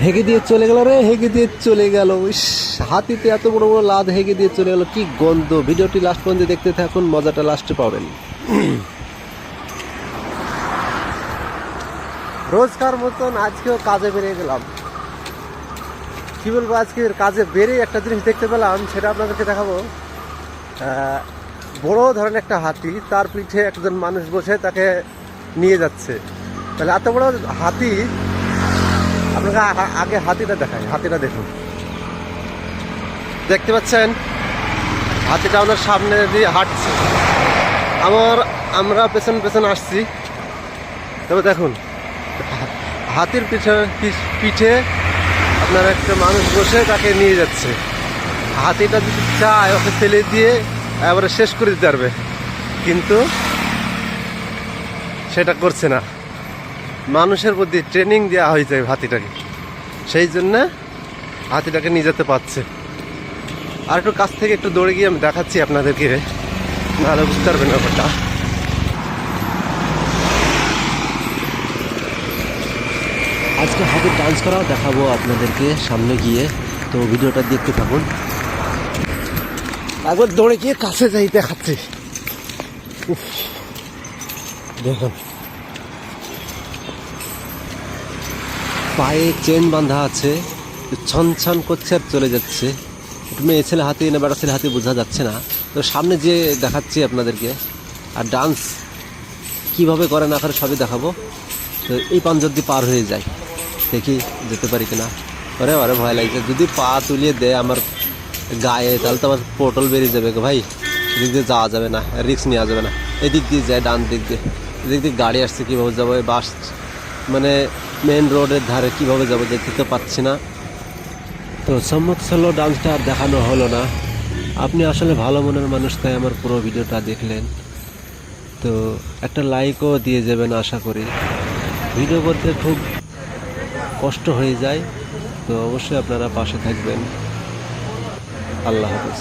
হেগে দিয়ে চলে গেল রে, হেগে দিয়ে চলে গেল। হাতিতে এত বড় বড় লাদ হেগে দিয়ে চলে গেল, কি গন্ধ। ভিডিওটি লাস্ট পর্যন্ত দেখতে থাকুন, মজাটা লাস্টে পাবেন। রোজকার মতন আজকেও কাজে বেরিয়ে গেলাম। কি বলবো, আজকের কাজে বেরিয়ে একটা জিনিস দেখতে পেলাম, সেটা আপনাদেরকে দেখাবো। বড় ধরনের একটা হাতি, তার পিঠে একজন মানুষ বসে তাকে নিয়ে যাচ্ছে। তাহলে এত বড় হাতি, আপনাকে আগে হাতিটা দেখাই, হাতিটা দেখুন। দেখতে পাচ্ছেন হাতিটা আমাদের সামনে দিয়ে হাঁটছে, আমরা পেছন পেছন আসছি। তবে দেখুন হাতির পিঠে আপনার একটা মানুষ বসে তাকে নিয়ে যাচ্ছে। হাতিটা যদি চায় ওকে ফেলে দিয়ে এবারে শেষ করে দিতে পারবে, কিন্তু সেটা করছে না। মানুষের প্রতি ট্রেনিং দেওয়া হয়েছে হাতিটাকে, সেই জন্য হাতিটাকে নিয়ে যেতে পারছে। আর একটু কাছ থেকে একটু দৌড়ে গিয়ে আমি দেখাচ্ছি আপনাদেরকে, নাহলে বুঝতে পারবেন ব্যাপারটা। আজকে হাতির ডান্স করাও দেখাবো আপনাদেরকে সামনে গিয়ে, তো ভিডিওটা দেখতে থাকুন। একবার দৌড়ে গিয়ে কাছে যাই দেখাচ্ছি। দেখুন পায়ে চেন বাঁধা আছে, ছন ছন করছে আর চলে যাচ্ছে। মেয়ে ছেলে হাতি না বেড়া ছেলে হাতি বোঝা যাচ্ছে না, তো সামনে যে দেখাচ্ছি আপনাদেরকে। আর ডান্স কিভাবে করে না করে সবই দেখাবো। তো এই পাঞ্জর দিয়ে পার হয়ে যায়, দেখি যেতে পারি কিনা। ওরে ওরে ভয় লাগছে, যদি পা তুলিয়ে দেয় আমার গায়ে তাহলে তো আমার পটল বেরিয়ে যাবে ভাই। এদিক দিয়ে যাওয়া যাবে না, রিস্ক নেওয়া যাবে না। এদিক দিয়ে যায় ডান দিক দিয়ে, এদিক দিয়ে গাড়ি আসছে, কীভাবে যাবো? বাস মানে মেন রোডের ধারে কীভাবে যাবো দেখতে তো পাচ্ছি না। তো সম্মুখ সলো ডান্সটা আর দেখানো হলো না। আপনি আসলে ভালো মনের মানুষ, তাই আমার পুরো ভিডিওটা দেখলেন। তো একটা লাইকও দিয়ে যাবেন আশা করি। ভিডিও করতে খুব কষ্ট হয়ে যায়, তো অবশ্যই আপনারা পাশে থাকবেন। আল্লাহ হাফেজ।